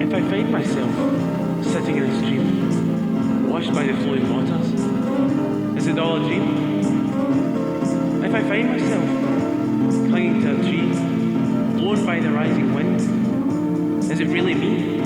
If I find myself sitting in a stream, washed by the flowing waters, is it all a dream? If I find myself clinging to a tree, blown by the rising wind, is it really me?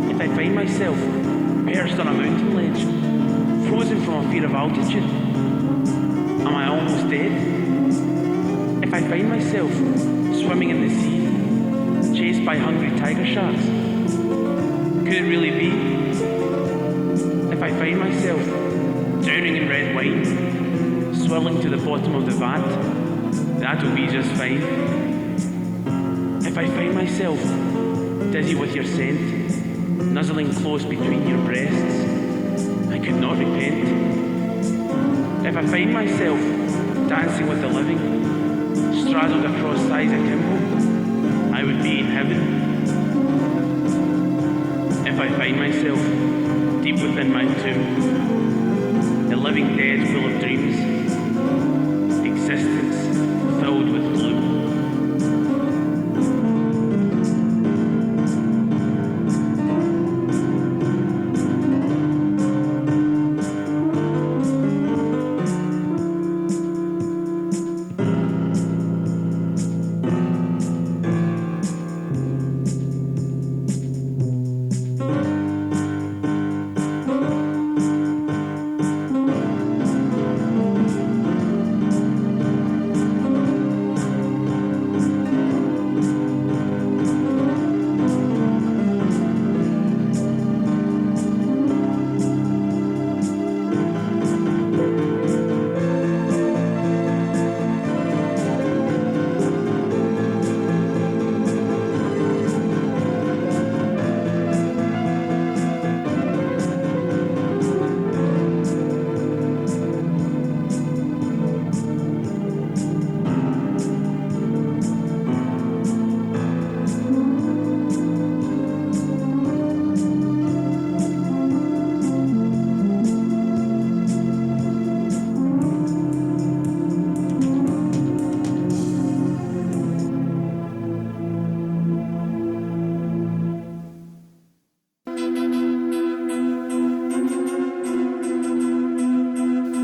If I find myself perched on a mountain ledge, frozen from a fear of altitude, am I almost dead? If I find myself swimming in the sea, chased by hungry tiger sharks, could it really be? If I find myself drowning in red wine, swirling to the bottom of the vat, that'll be just fine. If I find myself dizzy with your scent, nuzzling close between your breasts, I could not repent. If I find myself dancing with the living, straddled across thighs akimbo, I would be in heaven. If I find myself deep within my tomb, the living dead full of dreams, existence filled with gloom.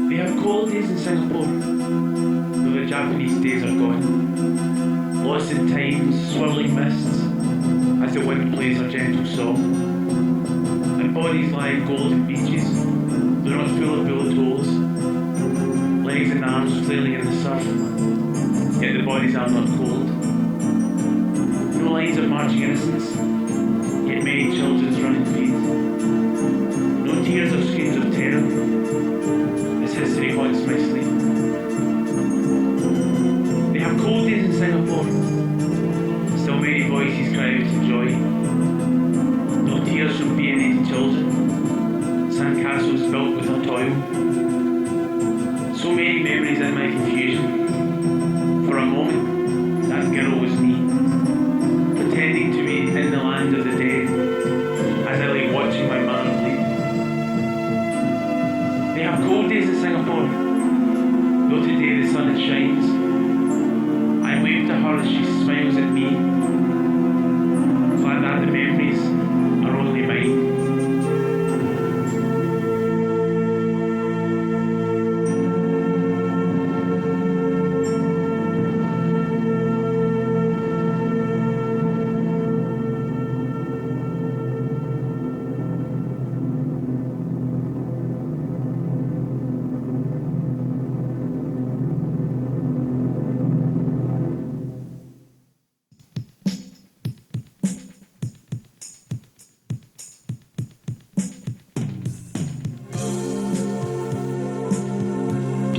They have cold days in Singapore, though the Japanese days are gone. Lost in time's swirling mists, as the wind plays a gentle song. Their bodies lie in golden beaches, they're not full of bullet holes. Legs and arms flailing in the surf, yet the bodies are not cold. No lines of marching innocence, yet many children's running feet. No tears or screams of terror, as history haunts my sleep. They have cold days in Singapore, still many voices cry out in joy. No tears from bayoneted children, sandcastles built with her toil. So many memories in my confusion. For a moment, that girl was me, pretending to be in the land of the dead, as I lay watching my mother bleed. They have cold days in Singapore, though today the sun it shines. I wave to her as she smiles at me, glad that the memories are only mine.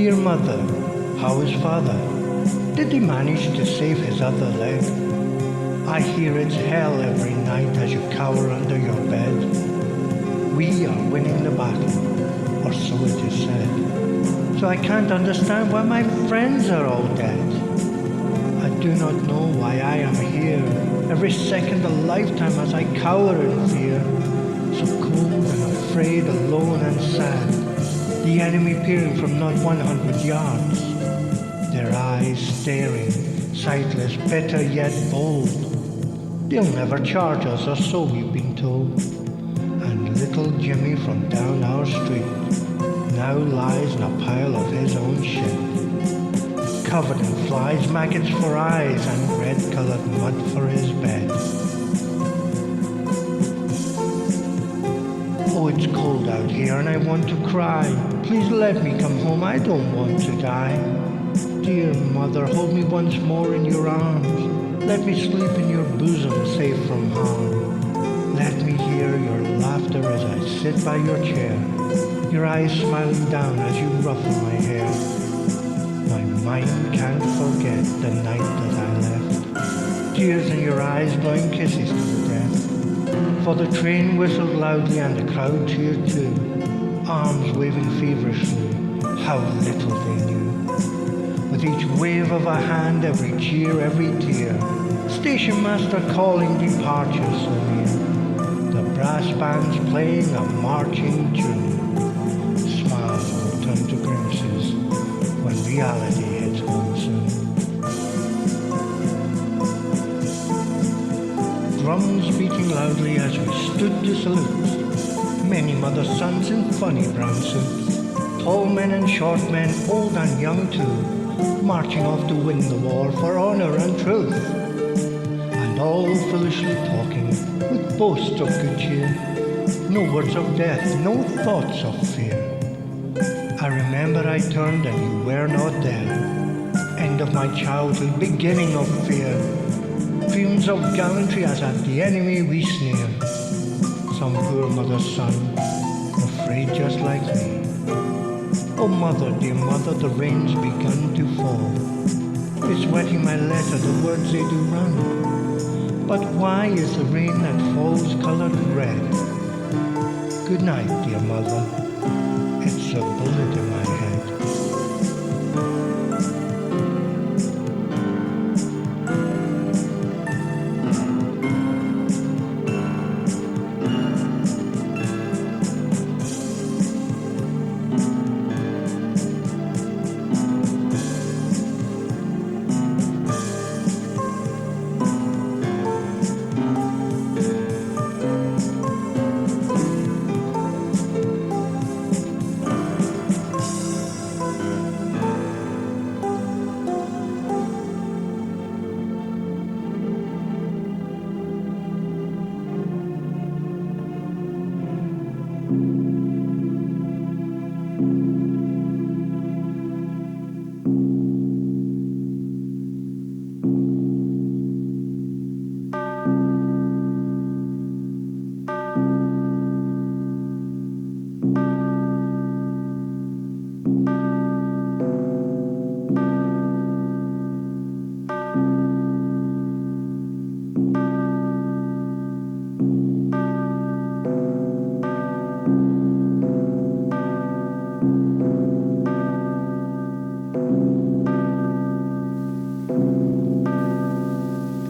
Dear mother, how is father? Did he manage to save his other leg? I hear it's hell every night as you cower under your bed. We are winning the battle, or so it is said. So I can't understand why my friends are all dead. I do not know why I am here, every second a lifetime as I cower in fear. So cold and afraid, alone and sad, the enemy peering from not 100 yards. Their eyes staring, sightless, bitter yet bold. They'll never charge us, or so we've been told. And little Jimmy from down our street now lies in a pile of his own shit, covered in flies, maggots for eyes, and red-colored mud for his bed. Oh, it's cold out here and I want to cry. Please let me come home, I don't want to die. Dear mother, hold me once more in your arms. Let me sleep in your bosom, safe from harm. Let me hear your laughter as I sit by your chair, your eyes smiling down as you ruffle my hair. My mind can't forget the night that I left, tears in your eyes, blowing kisses to the death. For the train whistled loudly and the crowd cheered too, arms waving feverishly, how little they knew. With each wave of a hand, every cheer, every tear, station master calling departure so near, the brass bands playing a marching tune. Smiles will turn to grimaces when reality hits home soon. Drums beating loudly as we stood to salute, many mother's sons in funny brown suits, tall men and short men, old and young too, marching off to win the war for honor and truth, and all foolishly talking with boasts of good cheer, no words of death, no thoughts of fear. I remember I turned and you were not there, end of my childhood, beginning of fear, dreams of gallantry as at the enemy we sneer, some poor mother's son, afraid just like me. Oh mother, dear mother, the rain's begun to fall. It's wetting my letter, the words they do run. But why is the rain that falls colored red? Good night, dear mother, it's a bullet in my head.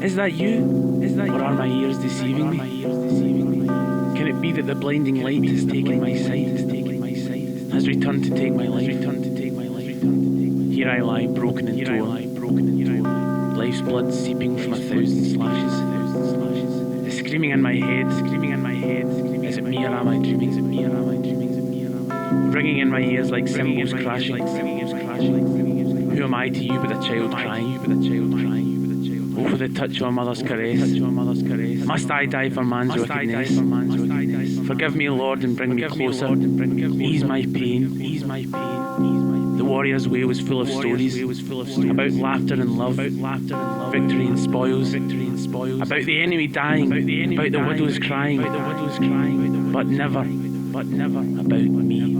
Is that you? Or are my ears deceiving me? Can it be that the blinding light has taken my sight? Has returned to take my life? Here I lie, broken and torn. Life's blood seeping from 1,000 slashes. It's screaming in my head. Is it me or am I dreaming? Ringing in my ears like cymbals crashing. Who am I to you but a child crying? Oh, for the touch of a mother's caress. Must I die for man's wickedness? Forgive me, Lord, and bring me closer. Ease my pain. The warrior's way was full of stories about laughter and love, victory and spoils, about the enemy dying, about the widows crying, but never about me.